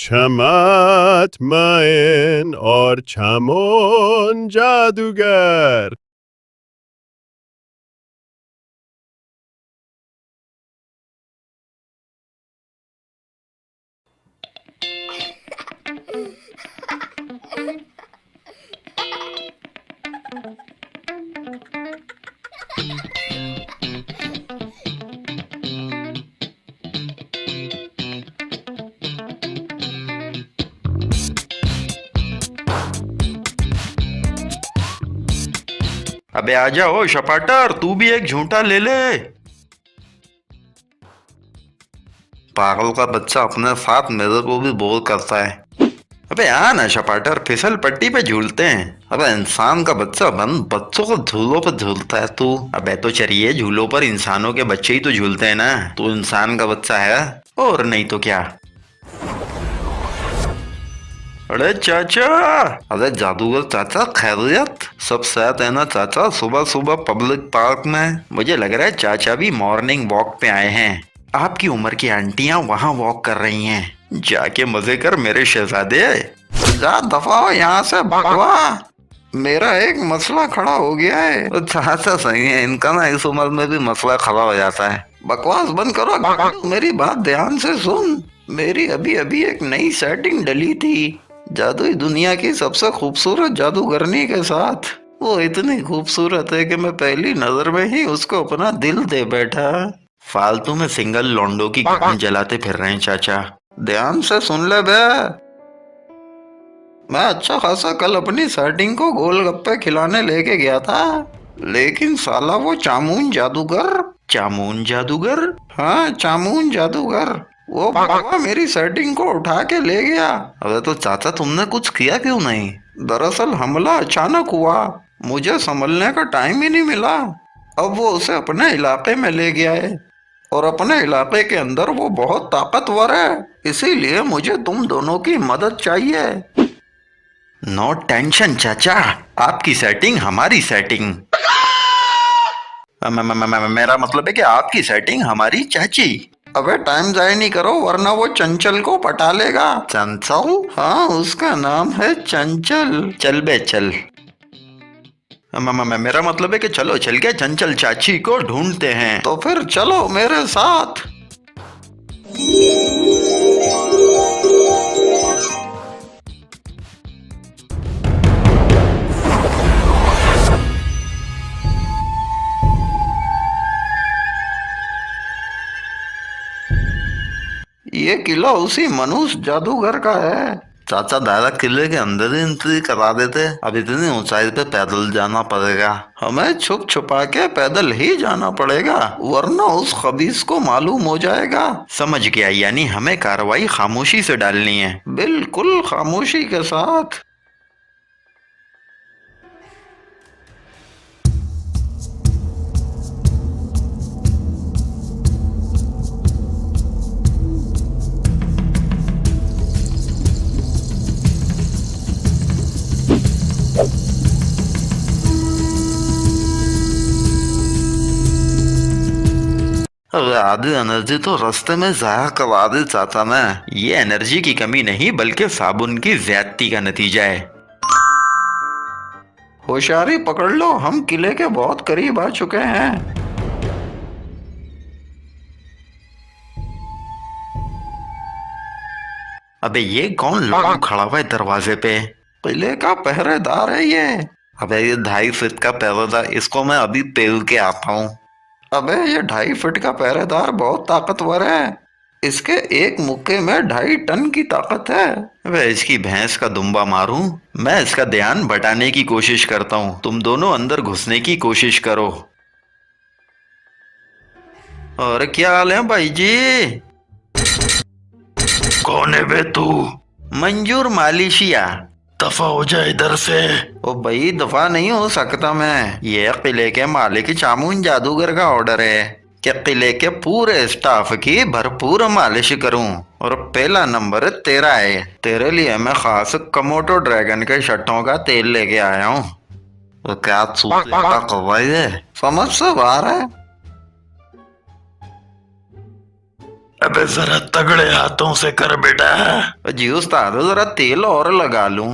Chamat Main और Chamon जादूगर। अबे आ जाओ शपाटर, तू भी एक झूठा ले ले। पागल का बच्चा अपने साथ मेरे को भी बोर करता है। अबे आ ना शपाटर, फिसल पट्टी पे झूलते हैं। अबे इंसान का बच्चा बन, बच्चों को झूलों पर झूलता है तू। अबे तो चलिए, झूलों पर इंसानों के बच्चे ही तो झूलते हैं ना। तू इंसान का बच्चा है और नहीं तो क्या। अरे चाचा, अरे जादूगर चाचा, खैरियत? सब सेहत है ना चाचा? सुबह सुबह पब्लिक पार्क में मुझे लग रहा है चाचा भी मॉर्निंग वॉक पे आए हैं। आपकी उम्र की आंटियां वहां वॉक कर रही हैं। जाके मजे कर मेरे शहजादे। जा दफा हो यहाँ से भगवा। मेरा एक मसला खड़ा हो गया है। तो चाचा सही है, इनका ना इस उम्र में भी मसला खड़ा हो जाता है। बकवास बंद करो, मेरी बात ध्यान से सुन। मेरी अभी अभी एक नई सेटिंग डली थी जादुई दुनिया की सबसे खूबसूरत जादूगरनी के साथ। वो इतनी खूबसूरत है कि मैं पहली नजर में ही उसको अपना दिल दे बैठा। फालतू में सिंगल लौंडो की गान जलाते फिर रहे हैं चाचा। ध्यान से सुन ले बे। मैं अच्छा खासा कल अपनी सेटिंग को गोलगप्पे खिलाने लेके गया था, लेकिन साला वो चामून जादूगर। चामून जादूगर? हाँ, चामून जादूगर। वो भगवा मेरी सेटिंग को उठा के ले गया। अबे तो चाचा, तुमने कुछ किया क्यों नहीं? दरअसल हमला अचानक हुआ, मुझे संभलने का टाइम ही नहीं मिला। अब वो उसे अपने इलाके में ले गया है और अपने इलाके के अंदर वो बहुत ताकतवर है, इसीलिए मुझे तुम दोनों की मदद चाहिए। नो टेंशन चाचा, आपकी सेटिंग हमारी सेटिंग। मेरा मतलब है कि आपकी सेटिंग हमारी चाची। अबे टाइम जाया नहीं करो, वरना वो चंचल को पटा लेगा। चंचल? हाँ, उसका नाम है चंचल। चल बे चल। मेरा मतलब है कि चलो चल के चंचल चाची को ढूंढते हैं। तो फिर चलो मेरे साथ। ये किला उसी मनुष्य जादूगर का है। चाचा, दादा किले के अंदर ही एंट्री करा देते। अब इतनी ऊंचाई पे पैदल जाना पड़ेगा। हमें छुप छुपा के पैदल ही जाना पड़ेगा, वरना उस खबीस को मालूम हो जाएगा। समझ गया, यानी हमें कार्रवाई खामोशी से डालनी है। बिल्कुल खामोशी के साथ। अरे आधी एनर्जी तो रास्ते में जाया करवा दी चाचा ने। ये एनर्जी की कमी नहीं, बल्कि साबुन की ज्यादती का नतीजा है। होशियारी पकड़ लो, हम किले के बहुत करीब आ चुके हैं। अबे ये कौन लोग खड़ा हुआ है दरवाजे पे? किले का पहरेदार है ये। अबे ये 2.5 फीट का पहरेदार, इसको मैं अभी पेल के आता हूँ। अबे ये 2.5 फीट का पहरेदार बहुत ताकतवर है। इसके एक मुक्के में 2.5 टन की ताकत है। अबे इसकी भैंस का दुम्बा मारूं? मैं इसका ध्यान बटाने की कोशिश करता हूँ, तुम दोनों अंदर घुसने की कोशिश करो। और क्या हाल है भाई जी? कौन है बे तू? मंजूर मालिशिया। दफा हो जाए इधर से। ओ भाई, दफा नहीं हो सकता मैं। ये किले के मालिक चामून जादूगर का ऑर्डर है कि किले के पूरे स्टाफ की भरपूर मालिश करूं, और पहला नंबर तेरा है। तेरे लिए मैं खास कमोटो ड्रैगन के शट्टों का तेल लेके आया हूँ। तो क्या समझ से बाहर है। अबे जरा तगड़े हाथों से कर बेटा। जी उस्ताद, जरा तेल और लगा लूं।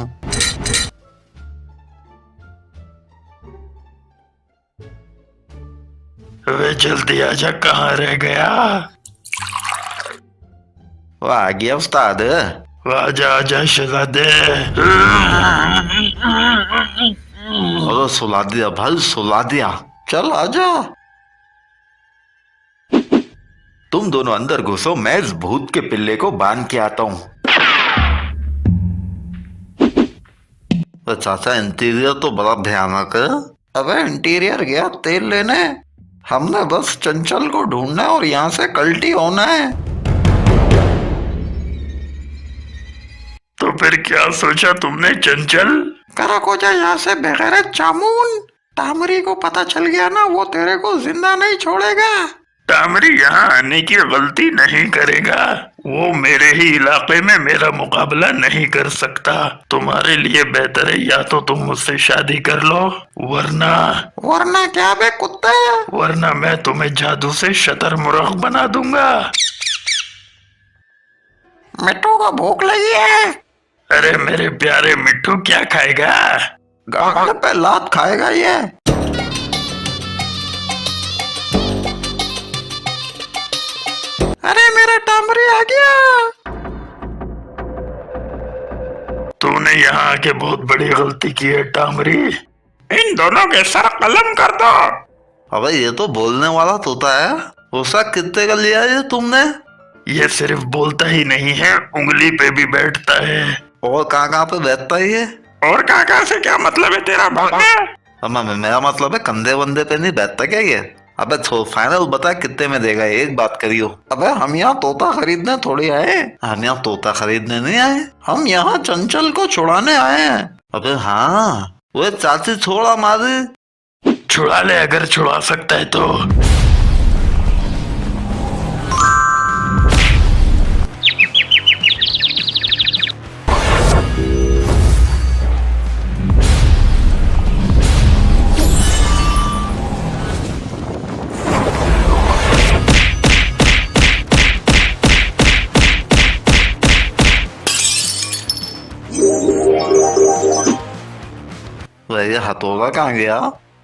वे जल्दी आजा, कहाँ रह गया? वो आ गया उस्ताद। आजा आजा शहजादे। अरे सुला दिया भाई, सुला दिया। चल आजा। तुम दोनों अंदर घुसो, मैं इस भूत के पिल्ले को बांध के आता हूँ। चाचा इंटीरियर तो बड़ा भयानक है। अबे इंटीरियर गया तेल लेने, हमने बस चंचल को ढूंढना है और यहाँ से कल्टी होना है। तो फिर क्या सोचा तुमने चंचल? करा को जा यहाँ से बगैर चामून। तामरी को पता चल गया ना, वो तेरे को जिंदा नहीं छोड़ेगा। तामरी यहाँ आने की गलती नहीं करेगा। वो मेरे ही इलाके में मेरा मुकाबला नहीं कर सकता। तुम्हारे लिए बेहतर है या तो तुम मुझसे शादी कर लो, वरना क्या बे कुत्ते? वरना मैं तुम्हें जादू से शतरमुर्ग बना दूंगा। मिट्टू को भूख लगी है। अरे मेरे प्यारे मिट्टू, क्या खाएगा? गाल पे लात खाएगा ये। अरे मेरा टामरी आ गया। तूने यहाँ आके बहुत बड़ी गलती की है टामरी। इन दोनों के सर कलम कर दो। अबे ये तो बोलने वाला तोता है। उसका कितने का लिया ये तुमने? ये सिर्फ बोलता ही नहीं है, उंगली पे भी बैठता है। और कहाँ पे बैठता है ये? और कहाँ से क्या मतलब है तेरा भागा? अम्मा मेरा मतलब है कंधे वंधे पे नहीं बैठता क्या ये? अबे फाइनल बता कितने में देगा, एक बात करियो। अबे हम यहाँ तोता खरीदने थोड़ी आए। हम यहाँ तोता खरीदने नहीं आए, हम यहाँ चंचल को छुड़ाने आए हैं। अबे हाँ, वो चाची छोड़ा मारे। छुड़ा ले अगर छुड़ा सकता है तो। ये हथौड़ा कहाँ गया?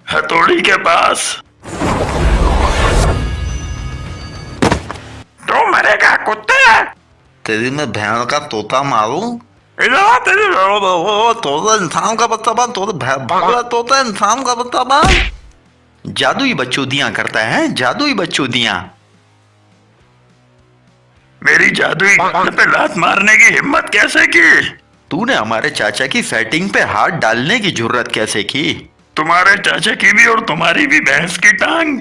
हथौड़ी के पास। तो मरेगा कुत्ते। तेरी मैं भैंस का तोता मारूं? तोता इंसान का बच्चा बन, तोता इंसान का बच्चा बन। जादुई बच्चोदियां करता है, जादुई बच्चोदियां। मेरी जादुई पे लात मारने की हिम्मत कैसे की? तूने हमारे चाचा की सेटिंग पे हाथ डालने की जुर्रत कैसे की? तुम्हारे चाचा की भी और तुम्हारी भी भैंस की टांग।